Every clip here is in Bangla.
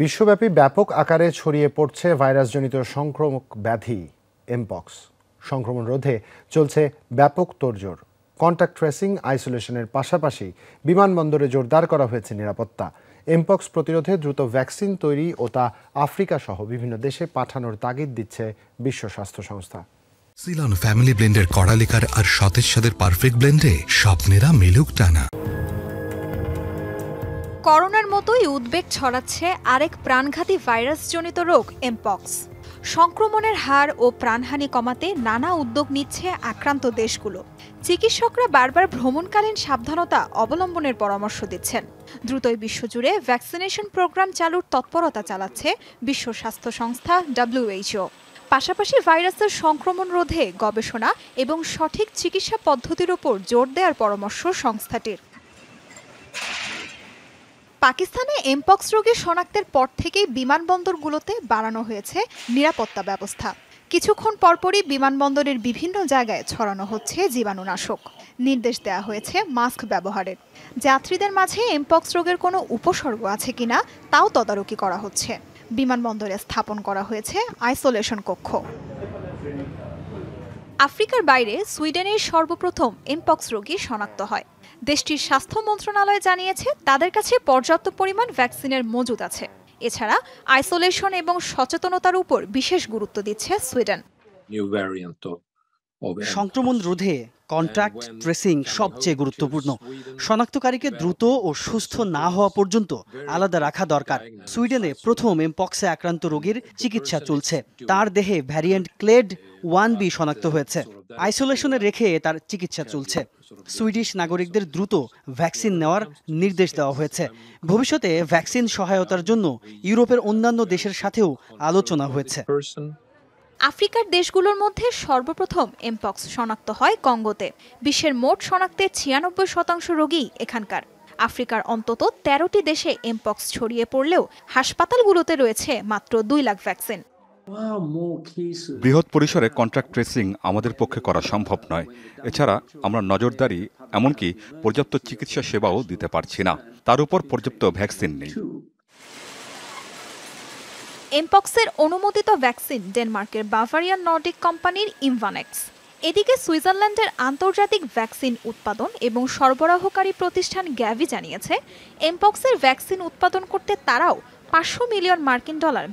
বিশ্বব্যাপী ব্যাপক আকারে ছড়িয়ে পড়ছে ভাইরাসজনিত সংক্রামক ব্যাধি এমপক্স। সংক্রমণ রোধে চলছে ব্যাপক তোড়জোড়। কন্টাক্ট ট্রেসিং, আইসোলেশনের পাশাপাশি বিমানবন্দরে জোরদার করা হয়েছে নিরাপত্তা। এমপক্স প্রতিরোধে দ্রুত ভ্যাকসিন তৈরি ও তা আফ্রিকা সহ বিভিন্ন দেশে পাঠানোর তাগিদ দিচ্ছে বিশ্ব স্বাস্থ্য সংস্থা। সিলন ফ্যামিলি ব্লেন্ডের কড়ালিকার আর সতেজ স্বাদের পারফেক্ট ব্লেন্ডে স্বপ্নেরা মেলুক টানা। করোনার মতোই উদ্বেগ ছড়াচ্ছে আরেক প্রাণঘাতী ভাইরাসজনিত রোগ এমপক্স। সংক্রমণের হার ও প্রাণহানি কমাতে নানা উদ্যোগ নিচ্ছে আক্রান্ত দেশগুলো। চিকিৎসকরা বারবার ভ্রমণকালীন সাবধানতা অবলম্বনের পরামর্শ দিচ্ছেন। দ্রুতই বিশ্বজুড়ে ভ্যাকসিনেশন প্রোগ্রাম চালুর তৎপরতা চালাচ্ছে বিশ্ব স্বাস্থ্য সংস্থা WHO। পাশাপাশি ভাইরাসের সংক্রমণ রোধে গবেষণা এবং সঠিক চিকিৎসা পদ্ধতির উপর জোর দেওয়ার পরামর্শ সংস্থাটির। পাকিস্তানে এমপক্স রোগী শনাক্তের পর থেকেই বিমানবন্দরগুলোতে বাড়ানো হয়েছে নিরাপত্তা ব্যবস্থা। কিছুক্ষণ পরপরই বিমানবন্দরের বিভিন্ন জায়গায় ছড়ানো হচ্ছে জীবাণুনাশক। নির্দেশ দেওয়া হয়েছে মাস্ক ব্যবহারের। যাত্রীদের মাঝে এমপক্স রোগের কোনো উপসর্গ আছে কিনা তাও তদারকি করা হচ্ছে। বিমানবন্দরে স্থাপন করা হয়েছে আইসোলেশন কক্ষ। আফ্রিকার বাইরে সুইডেনের সর্বপ্রথম এমপক্স রোগী শনাক্ত হয়। দেশটির স্বাস্থ্য মন্ত্রণালয় জানিয়েছে তাদের কাছে পর্যাপ্ত পরিমাণ ভ্যাকসিনের মজুদ আছে। এছাড়া আইসোলেশন এবং সচেতনতার উপর বিশেষ গুরুত্ব দিচ্ছে সুইডেন। সংক্রমণ রোধে কন্টাক্ট ট্রেসিং সবচেয়ে গুরুত্বপূর্ণ। শনাক্তকারীকে দ্রুত ও সুস্থ না হওয়া পর্যন্ত আলাদা রাখা দরকার। সুইডেনে প্রথম এমপক্সে আক্রান্ত রোগীর চিকিৎসা চলছে। তার দেহে ভ্যারিয়েন্ট ক্লেড 1B শনাক্ত হয়েছে। আইসোলেশনে রেখে তার চিকিৎসা চলছে। সুইডিশ নাগরিকদের দ্রুত ভ্যাকসিন নেওয়ার নির্দেশ দেওয়া হয়েছে। ভবিষ্যতে ভ্যাকসিন সহায়তার জন্য ইউরোপের অন্যান্য দেশের সাথেও আলোচনা হয়েছে। আফ্রিকার দেশগুলোর মধ্যে সর্বপ্রথম এমপক্স শনাক্ত হয় কঙ্গোতে। বিশ্বের মোট শনাক্তের 96% রোগী এখানকার। আফ্রিকার অন্তত 13টি দেশে এমপক্স ছড়িয়ে পড়লেও হাসপাতালগুলোতে রয়েছে মাত্র 2 লাখ ভ্যাকসিন। বৃহৎ পরিসরে কন্ট্রাক্ট ট্রেসিং আমাদের পক্ষে করা সম্ভব নয়। এছাড়া আমরা নজরদারি, এমনকি পর্যাপ্ত চিকিৎসা সেবাও দিতে পারছি না। তার উপর পর্যাপ্ত ভ্যাকসিন নেই। এমপক্সের অনুমোদিত ভ্যাকসিন ডেনমার্কের বাভারিয়ান নর্ডিক কোম্পানির ইমভানেক্স। এদিকে সুইজারল্যান্ডের আন্তর্জাতিক ভ্যাকসিন উৎপাদন এবং সরবরাহকারী প্রতিষ্ঠান গ্যাভি জানিয়েছে এমপক্সের ভ্যাকসিন উৎপাদন করতে তারাও $500 মিলিয়ন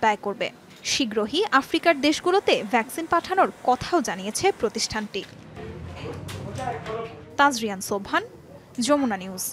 ব্যয় করবে। শীঘ্রই আফ্রিকার দেশগুলোতে ভ্যাকসিন পাঠানোর কথাও জানিয়েছে প্রতিষ্ঠানটি। তাজরিয়ান সোবহান, যমুনা নিউজ।